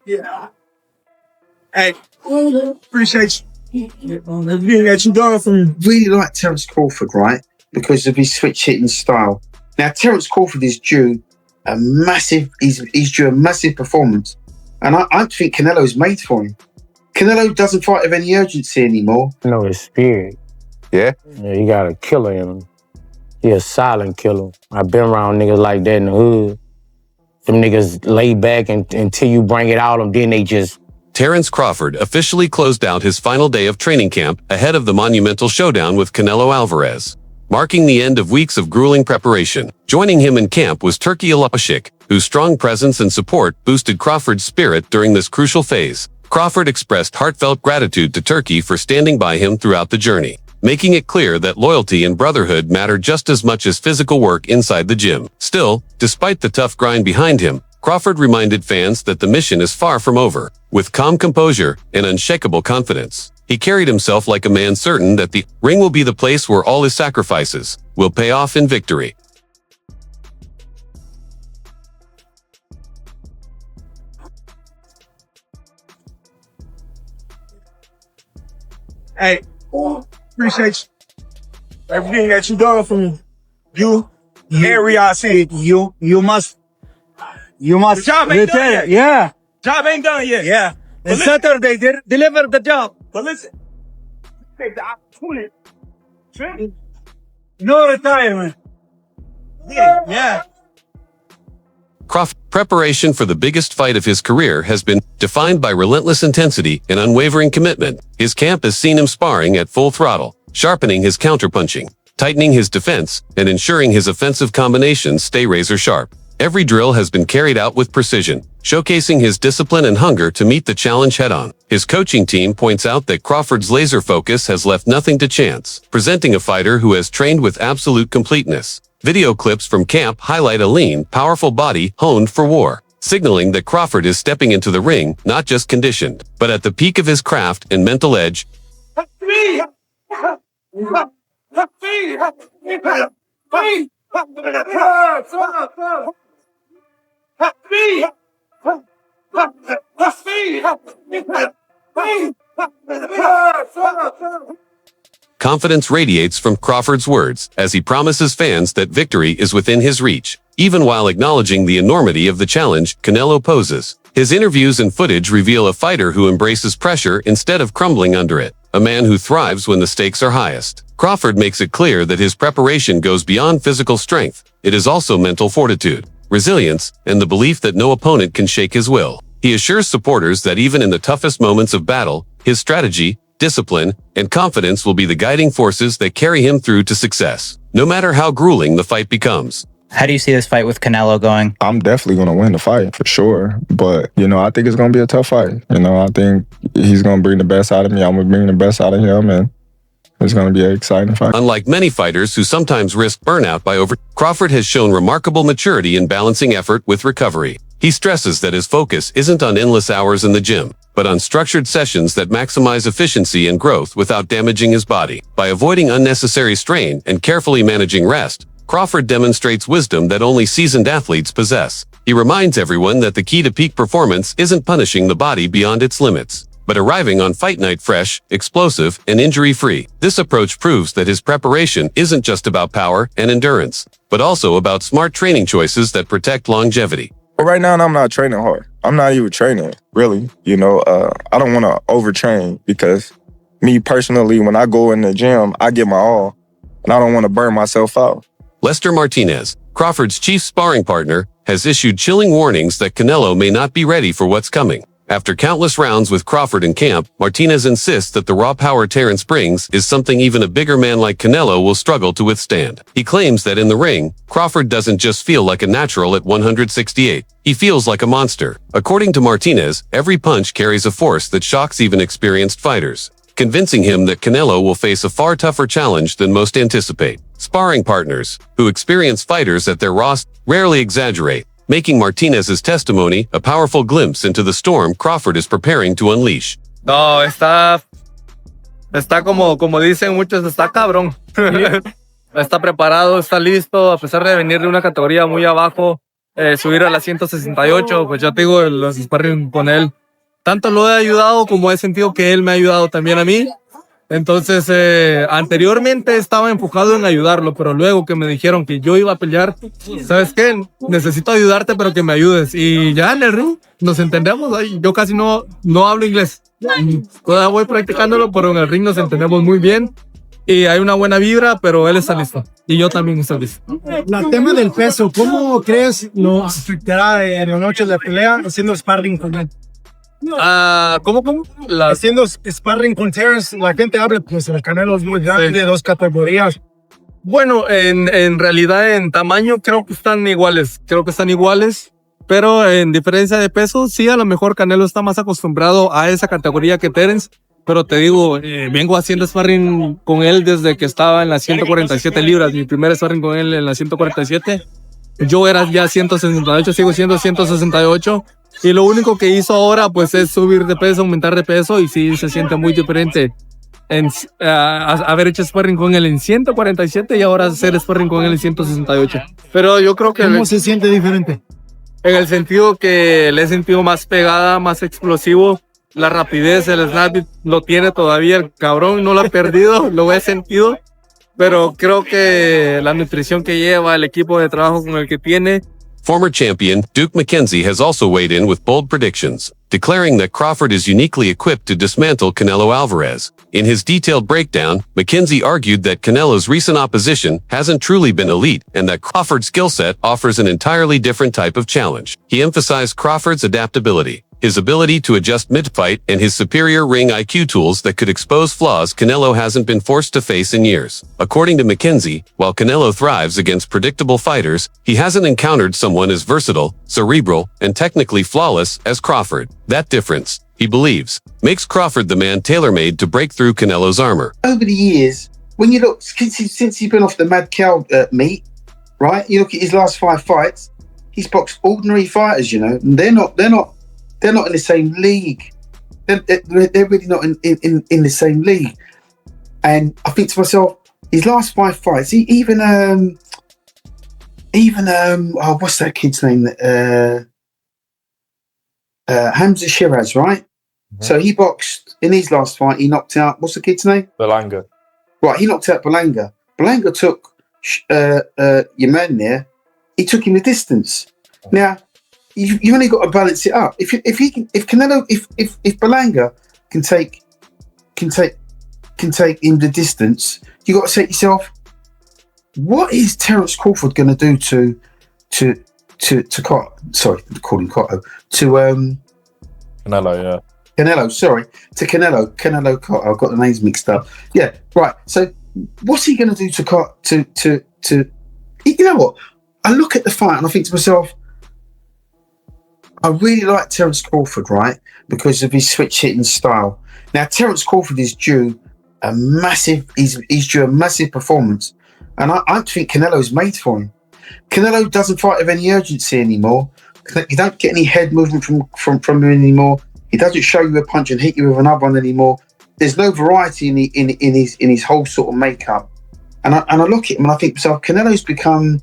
Yeah. Hey, appreciate you. That you done for me. Really like Terence Crawford, right? Because of his switch hitting style. Now, Terence Crawford is due a massive. He's due a massive performance, and I think Canelo's made for him. Canelo doesn't fight with any urgency anymore. No, his spirit. Yeah? Yeah, he got a killer in him. He a silent killer. I've been around niggas like that in the hood. Them niggas lay back until you bring it out, and then they just... Terence Crawford officially closed out his final day of training camp ahead of the monumental showdown with Canelo Alvarez, marking the end of weeks of grueling preparation. Joining him in camp was Turki Alashik, whose strong presence and support boosted Crawford's spirit during this crucial phase. Crawford expressed heartfelt gratitude to Turki for standing by him throughout the journey, making it clear that loyalty and brotherhood matter just as much as physical work inside the gym. Still, despite the tough grind behind him, Crawford reminded fans that the mission is far from over. With calm composure and unshakable confidence, he carried himself like a man certain that the ring will be the place where all his sacrifices will pay off in victory. Hey, appreciate you. Everything that you done for me. You Riyadh City. You must job ain't done yet. Yeah. Job ain't done yet. Yeah. But And Saturday, they deliver the job. But listen, take the opportunity. Trent, No retirement. Yeah. Crawford's preparation for the biggest fight of his career has been defined by relentless intensity and unwavering commitment. His camp has seen him sparring at full throttle, sharpening his counterpunching, tightening his defense, and ensuring his offensive combinations stay razor sharp. Every drill has been carried out with precision, showcasing his discipline and hunger to meet the challenge head-on. His coaching team points out that Crawford's laser focus has left nothing to chance, presenting a fighter who has trained with absolute completeness. Video clips from camp highlight a lean, powerful body honed for war, signaling that Crawford is stepping into the ring not just conditioned, but at the peak of his craft and mental edge. Confidence radiates from Crawford's words as he promises fans that victory is within his reach, even while acknowledging the enormity of the challenge Canelo poses. His interviews and footage reveal a fighter who embraces pressure instead of crumbling under it, a man who thrives when the stakes are highest. Crawford makes it clear that his preparation goes beyond physical strength. It is also mental fortitude, resilience, and the belief that no opponent can shake his will. He assures supporters that even in the toughest moments of battle, his strategy, discipline, and confidence will be the guiding forces that carry him through to success, no matter how grueling the fight becomes. How do you see this fight with Canelo going? I'm definitely going to win the fight for sure. But, I think it's going to be a tough fight. I think he's going to bring the best out of me. I'm going to bring the best out of him. And it's going to be an exciting fight. Unlike many fighters who sometimes risk burnout by Crawford has shown remarkable maturity in balancing effort with recovery. He stresses that his focus isn't on endless hours in the gym, but on structured sessions that maximize efficiency and growth without damaging his body. By avoiding unnecessary strain and carefully managing rest, Crawford demonstrates wisdom that only seasoned athletes possess. He reminds everyone that the key to peak performance isn't punishing the body beyond its limits, but arriving on fight night fresh, explosive, and injury-free. This approach proves that his preparation isn't just about power and endurance, but also about smart training choices that protect longevity. But right now, I'm not training hard. I'm not even training, really. I don't want to overtrain because me personally, when I go in the gym, I give my all, and I don't want to burn myself out. Lester Martinez, Crawford's chief sparring partner, has issued chilling warnings that Canelo may not be ready for what's coming. After countless rounds with Crawford in camp, Martinez insists that the raw power Terence brings is something even a bigger man like Canelo will struggle to withstand. He claims that in the ring, Crawford doesn't just feel like a natural at 168. He feels like a monster. According to Martinez, every punch carries a force that shocks even experienced fighters, convincing him that Canelo will face a far tougher challenge than most anticipate. Sparring partners, who experience fighters at their rawest, rarely exaggerate, making Martinez's testimony a powerful glimpse into the storm Crawford is preparing to unleash. No, está está como dicen muchos, está cabrón. Está preparado, está listo, a pesar de venir de una categoría muy abajo, subir a la 168, pues ya te digo, los sparring con él, tanto lo he ayudado como he sentido que él me ha ayudado también a mí. Entonces, anteriormente estaba enfocado en ayudarlo, pero luego que me dijeron que yo iba a pelear, ¿sabes qué? Necesito ayudarte, pero que me ayudes. Y ya en el ring nos entendemos. Yo casi no hablo inglés. Todavía voy practicándolo, pero en el ring nos entendemos muy bien. Y hay una buena vibra, pero él está listo. Y yo también estoy listo. El tema del peso, ¿cómo crees lo afectará en la noche de pelea haciendo sparring con él? ¿Cómo? Haciendo sparring con Terence, la gente habla, pues el Canelo es muy grande, Sí. de 2 categorías. Bueno, en realidad en tamaño creo que están iguales. Pero en diferencia de peso, sí, a lo mejor Canelo está más acostumbrado a esa categoría que Terence. Pero te digo, vengo haciendo sparring con él desde que estaba en las 147 libras. Mi primer sparring con él en las 147. Yo era ya 168, sigo siendo 168. Y lo único que hizo ahora pues es subir de peso, aumentar de peso. Y sí, se siente muy diferente en haber hecho sparring con él en 147 y ahora hacer sparring con él en 168. Pero yo creo que... ¿Cómo se siente diferente? En el sentido que le he sentido más pegada, más explosivo. La rapidez, el snap lo tiene todavía el cabrón, no lo ha perdido, lo he sentido. Pero creo que la nutrición que lleva, el equipo de trabajo con el que tiene. Former champion Duke McKenzie has also weighed in with bold predictions, declaring that Crawford is uniquely equipped to dismantle Canelo Alvarez. In his detailed breakdown, McKenzie argued that Canelo's recent opposition hasn't truly been elite and that Crawford's skill set offers an entirely different type of challenge. He emphasized Crawford's adaptability, his ability to adjust mid-fight, and his superior ring IQ tools that could expose flaws Canelo hasn't been forced to face in years. According to McKenzie, while Canelo thrives against predictable fighters, he hasn't encountered someone as versatile, cerebral, and technically flawless as Crawford. That difference, he believes, makes Crawford the man tailor-made to break through Canelo's armor. Over the years, when you look, since he's been off the Mad Cow meat, right? You look at his last 5 fights, he's boxed ordinary fighters, you know, and they're not in the same league. They're really not in the same league. And I think to myself, his last 5 fights, what's that kid's name? Hamza Shiraz, right? Mm-hmm. So he boxed in his last fight. He knocked out, what's the kid's name? Belanga. Right, he knocked out Belanga. Belanga took your man there. He took him the distance. Now, you only got to balance it up. If Belanga can take him the distance, you got to say to yourself, what is Terence Crawford going to do to Canelo, I've got the names mixed up. Yeah, right. So what's he going to do to you know what? I look at the fight and I think to myself, I really like Terence Crawford, right? Because of his switch hitting style. Now, Terence Crawford is due a massive performance. And I think Canelo's made for him. Canelo doesn't fight with any urgency anymore. You don't get any head movement from him anymore. He doesn't show you a punch and hit you with another one anymore. There's no variety in his whole sort of makeup. And I look at him and I think to myself, Canelo's become,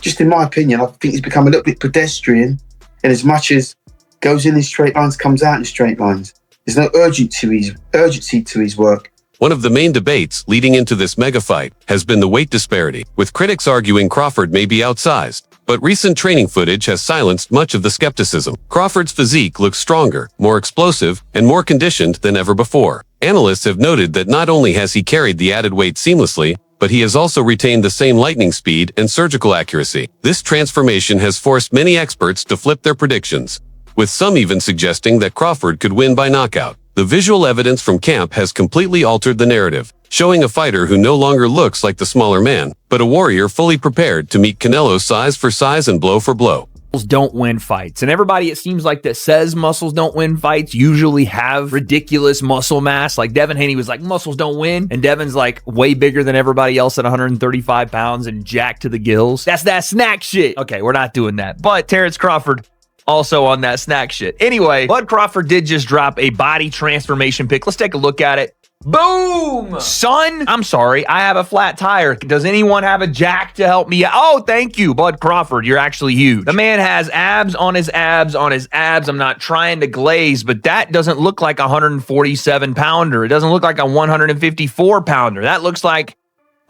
just in my opinion, I think he's become a little bit pedestrian in as much as goes in straight lines, comes out in straight lines. There's no urgency to his work. One of the main debates leading into this mega fight has been the weight disparity, with critics arguing Crawford may be outsized. But recent training footage has silenced much of the skepticism. Crawford's physique looks stronger, more explosive, and more conditioned than ever before. Analysts have noted that not only has he carried the added weight seamlessly, but he has also retained the same lightning speed and surgical accuracy. This transformation has forced many experts to flip their predictions, with some even suggesting that Crawford could win by knockout. The visual evidence from camp has completely altered the narrative, showing a fighter who no longer looks like the smaller man, but a warrior fully prepared to meet Canelo's size for size and blow for blow. Don't win fights. And everybody, it seems like, that says muscles don't win fights usually have ridiculous muscle mass. Like Devin Haney was like, muscles don't win. And Devin's like way bigger than everybody else at 135 pounds and jacked to the gills. That's that snack shit. Okay, we're not doing that. But Terence Crawford also on that snack shit. Anyway, Bud Crawford did just drop a body transformation pic. Let's take a look at it. Boom! Son, I'm sorry, I have a flat tire. Does anyone have a jack to help me out? Oh, thank you, Bud Crawford. You're actually huge. The man has abs on his abs on his abs. I'm not trying to glaze, but that doesn't look like a 147 pounder. It doesn't look like a 154 pounder. That looks like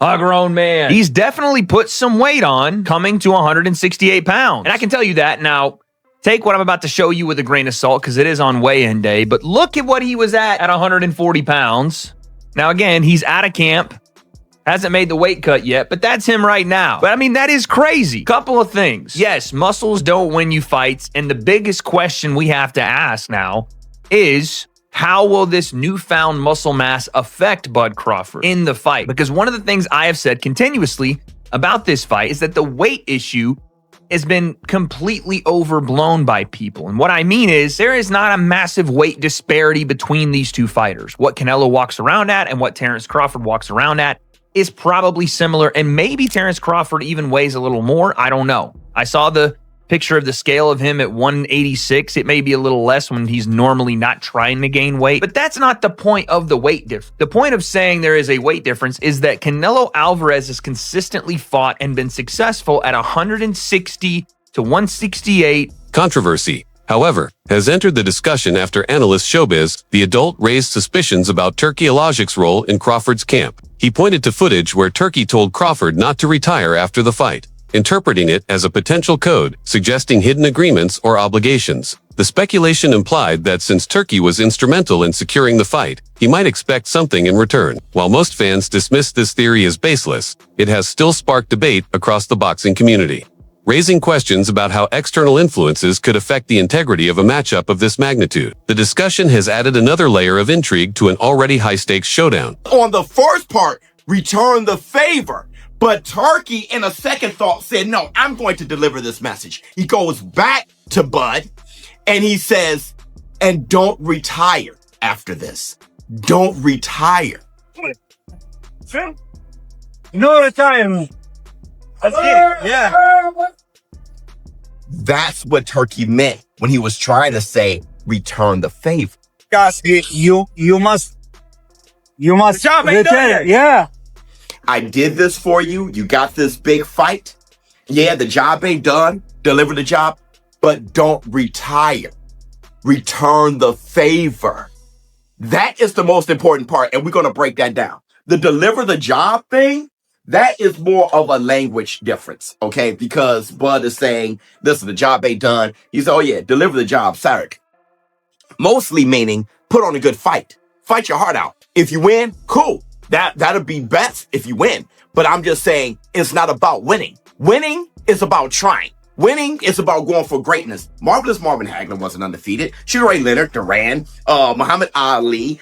a grown man. He's definitely put some weight on, coming to 168 pounds. And I can tell you that now. Take what I'm about to show you with a grain of salt because it is on weigh-in day, but look at what he was at 140 pounds. Now, again, he's out of camp, hasn't made the weight cut yet, but that's him right now. But I mean, that is crazy. Couple of things. Yes, muscles don't win you fights, and the biggest question we have to ask now is, how will this newfound muscle mass affect Bud Crawford in the fight? Because one of the things I have said continuously about this fight is that the weight issue has been completely overblown by people. And what I mean is there is not a massive weight disparity between these two fighters. What Canelo walks around at and what Terence Crawford walks around at is probably similar. And maybe Terence Crawford even weighs a little more. I don't know. I saw the picture of the scale of him at 186. It may be a little less when he's normally not trying to gain weight, but that's not the point of the weight difference. The point of saying there is a weight difference is that Canelo Alvarez has consistently fought and been successful at 160 to 168. Controversy, however, has entered the discussion after analyst Showbiz, the adult, raised suspicions about Turki Alashik's role in Crawford's camp. He pointed to footage where Turki told Crawford not to retire after the fight, interpreting it as a potential code, suggesting hidden agreements or obligations. The speculation implied that since Turki was instrumental in securing the fight, he might expect something in return. While most fans dismiss this theory as baseless, it has still sparked debate across the boxing community, raising questions about how external influences could affect the integrity of a matchup of this magnitude. The discussion has added another layer of intrigue to an already high-stakes showdown. On the first part, return the favor. But Turki, in a second thought, said, no, I'm going to deliver this message. He goes back to Bud and he says, and don't retire after this. Don't retire. No retire. Yeah. That's what Turki meant when he was trying to say, return the favor. Guys, you must retire. Yeah. I did this for you. You got this big fight. Yeah, the job ain't done. Deliver the job, but don't retire. Return the favor. That is the most important part, and we're going to break that down. The deliver the job thing, that is more of a language difference, okay? Because Bud is saying, listen, the job ain't done. He said, oh yeah, deliver the job, Sarek. Mostly meaning, put on a good fight. Fight your heart out. If you win, cool. That'll be best if you win. But I'm just saying, it's not about winning. Winning is about trying. Winning is about going for greatness. Marvelous Marvin Hagler wasn't undefeated. Sugar Ray Leonard, Duran, Muhammad Ali,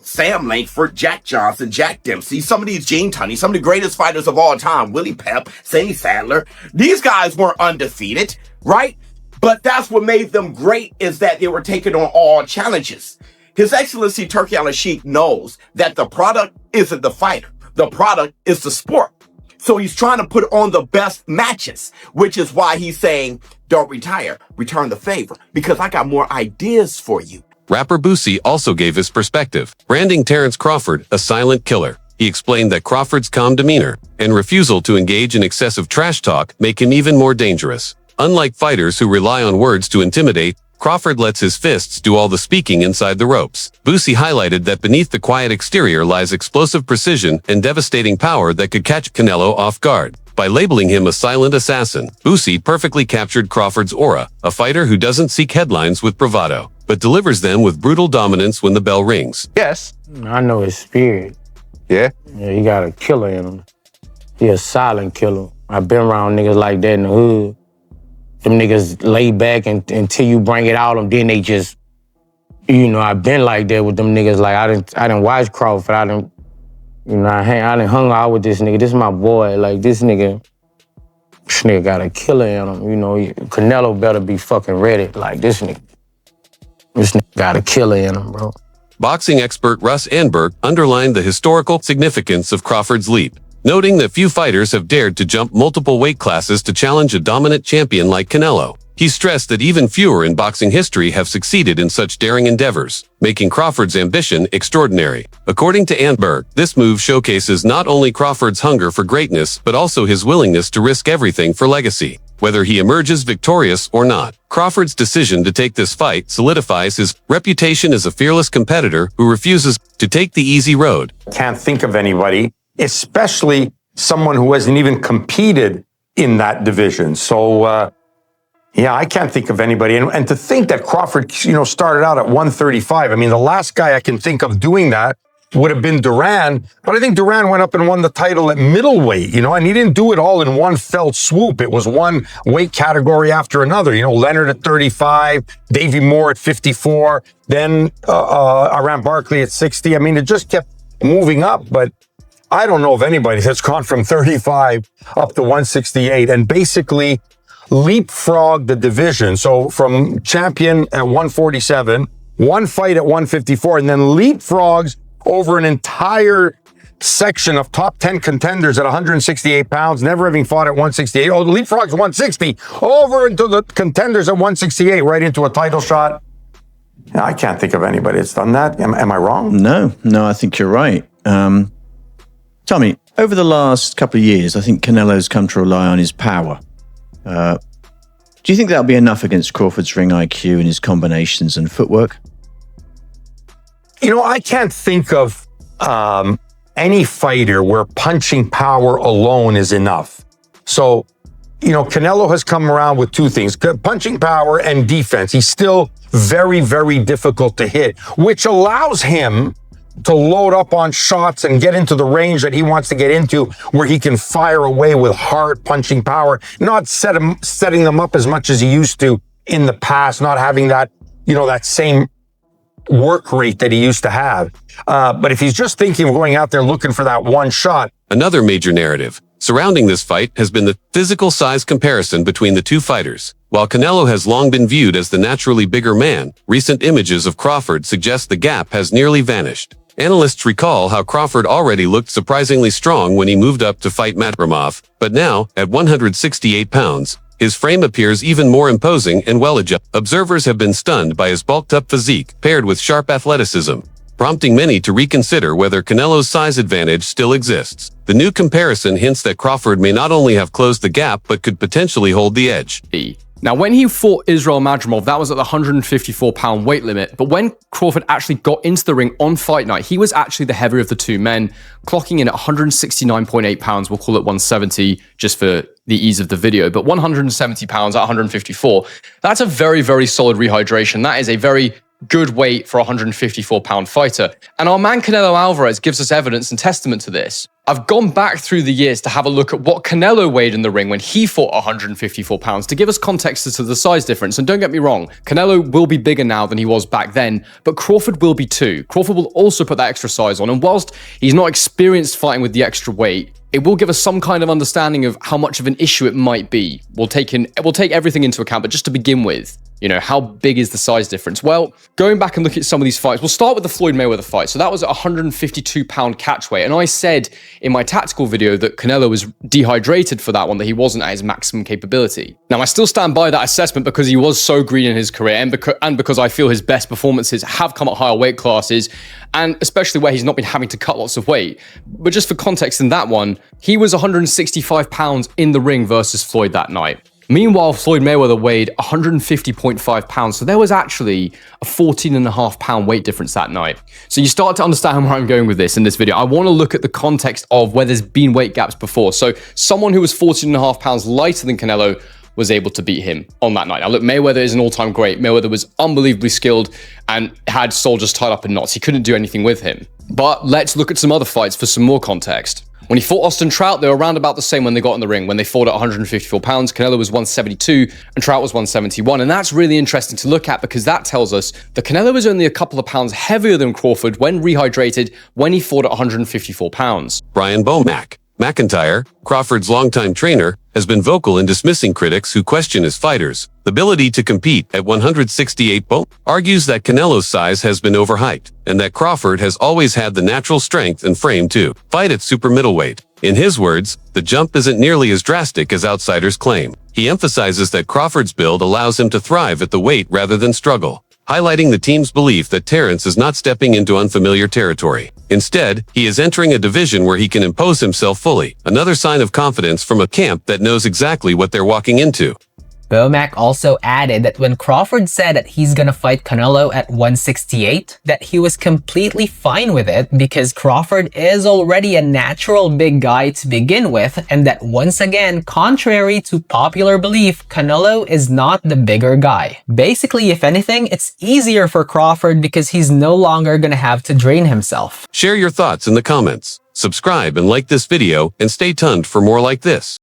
Sam Langford, Jack Johnson, Jack Dempsey, some of these Gene Tunney, some of the greatest fighters of all time, Willie Pep, Sandy Sadler. These guys weren't undefeated, right? But that's what made them great, is that they were taking on all challenges. His Excellency Turki Alashik knows that the product isn't the fighter. The product is the sport. So he's trying to put on the best matches, which is why he's saying, don't retire, return the favor, because I got more ideas for you. Rapper Boosie also gave his perspective, branding Terence Crawford a silent killer. He explained that Crawford's calm demeanor and refusal to engage in excessive trash talk make him even more dangerous. Unlike fighters who rely on words to intimidate, Crawford lets his fists do all the speaking inside the ropes. Boosie highlighted that beneath the quiet exterior lies explosive precision and devastating power that could catch Canelo off guard. By labeling him a silent assassin, Boosie perfectly captured Crawford's aura, a fighter who doesn't seek headlines with bravado, but delivers them with brutal dominance when the bell rings. Yes. I know his spirit. Yeah? Yeah, he got a killer in him. He a silent killer. I've been around niggas like that in the hood. Them niggas lay back until you bring it out them, then they just, I've been like that with them niggas. Like, I didn't watch Crawford. I didn't hung out with this nigga. This is my boy. Like, this nigga got a killer in him. Canelo better be fucking ready. Like, this nigga got a killer in him, bro. Boxing expert Russ Anberg underlined the historical significance of Crawford's leap, noting that few fighters have dared to jump multiple weight classes to challenge a dominant champion like Canelo. He stressed that even fewer in boxing history have succeeded in such daring endeavors, making Crawford's ambition extraordinary. According to Antberg, this move showcases not only Crawford's hunger for greatness, but also his willingness to risk everything for legacy. Whether he emerges victorious or not, Crawford's decision to take this fight solidifies his reputation as a fearless competitor who refuses to take the easy road. Can't think of anybody, especially someone who hasn't even competed in that division. So, yeah, I can't think of anybody. And to think that Crawford, started out at 135. I mean, the last guy I can think of doing that would have been Duran, but I think Duran went up and won the title at middleweight, and he didn't do it all in one fell swoop. It was one weight category after another. Leonard at 35, Davey Moore at 54, then Aram Barkley at 60. I mean, it just kept moving up, but I don't know of anybody that's gone from 35 up to 168 and basically leapfrog the division. So from champion at 147, one fight at 154, and then leapfrogs over an entire section of top 10 contenders at 168 pounds, never having fought at 168. Oh, the leapfrog's 160, over into the contenders at 168, right into a title shot. Yeah, I can't think of anybody that's done that. Am I wrong? No, I think you're right. Tommy, over the last couple of years, I think Canelo's come to rely on his power. Do you think that'll be enough against Crawford's ring IQ and his combinations and footwork? I can't think of any fighter where punching power alone is enough. So, Canelo has come around with two things, punching power and defense. He's still very, very difficult to hit, which allows him to load up on shots and get into the range that he wants to get into, where he can fire away with hard punching power, not setting them up as much as he used to in the past, not having that, that same work rate that he used to have. But if he's just thinking of going out there looking for that one shot. Another major narrative surrounding this fight has been the physical size comparison between the two fighters. While Canelo has long been viewed as the naturally bigger man, recent images of Crawford suggest the gap has nearly vanished. Analysts recall how Crawford already looked surprisingly strong when he moved up to fight Matramov, but now, at 168 pounds, his frame appears even more imposing and well-adjusted. Observers have been stunned by his bulked-up physique paired with sharp athleticism, prompting many to reconsider whether Canelo's size advantage still exists. The new comparison hints that Crawford may not only have closed the gap, but could potentially hold the edge. Now, when he fought Israel Madrimov, that was at the 154-pound weight limit. But when Crawford actually got into the ring on fight night, he was actually the heavier of the two men, clocking in at 169.8 pounds. We'll call it 170 just for the ease of the video. But 170 pounds at 154, that's a very, very solid rehydration. That is a very good weight for a 154-pound fighter. And our man Canelo Alvarez gives us evidence and testament to this. I've gone back through the years to have a look at what Canelo weighed in the ring when he fought 154 pounds to give us context as to the size difference. And don't get me wrong, Canelo will be bigger now than he was back then, but Crawford will be too. Crawford will also put that extra size on. And whilst he's not experienced fighting with the extra weight, it will give us some kind of understanding of how much of an issue it might be. We'll take everything into account, but just to begin with, how big is the size difference? Well, going back and look at some of these fights, we'll start with the Floyd Mayweather fight. So that was a 152-pound catch weight. And I said in my tactical video that Canelo was dehydrated for that one, that he wasn't at his maximum capability. Now, I still stand by that assessment because he was so green in his career and because I feel his best performances have come at higher weight classes, and especially where he's not been having to cut lots of weight. But just for context in that one, he was 165 pounds in the ring versus Floyd that night. Meanwhile, Floyd Mayweather weighed 150.5 pounds, so there was actually a 14.5-pound weight difference that night. So you start to understand where I'm going with this in this video. I want to look at the context of where there's been weight gaps before. So someone who was 14.5 pounds lighter than Canelo was able to beat him on that night. Now look, Mayweather is an all-time great. Mayweather was unbelievably skilled and had soldiers tied up in knots. He couldn't do anything with him. But let's look at some other fights for some more context. When he fought Austin Trout, they were around about the same when they got in the ring. When they fought at 154 pounds, Canelo was 172 and Trout was 171. And that's really interesting to look at because that tells us that Canelo was only a couple of pounds heavier than Crawford when rehydrated when he fought at 154 pounds. Brian Bomack. McIntyre, Crawford's longtime trainer, has been vocal in dismissing critics who question his fighters' ability to compete at 168 pounds, argues that Canelo's size has been overhyped, and that Crawford has always had the natural strength and frame to fight at super middleweight. In his words, the jump isn't nearly as drastic as outsiders claim. He emphasizes that Crawford's build allows him to thrive at the weight rather than struggle, highlighting the team's belief that Terence is not stepping into unfamiliar territory. Instead, he is entering a division where he can impose himself fully, another sign of confidence from a camp that knows exactly what they're walking into. Bomac also added that when Crawford said that he's gonna fight Canelo at 168, that he was completely fine with it because Crawford is already a natural big guy to begin with, and that once again, contrary to popular belief, Canelo is not the bigger guy. Basically, if anything, it's easier for Crawford because he's no longer gonna have to drain himself. Share your thoughts in the comments. Subscribe and like this video, and stay tuned for more like this.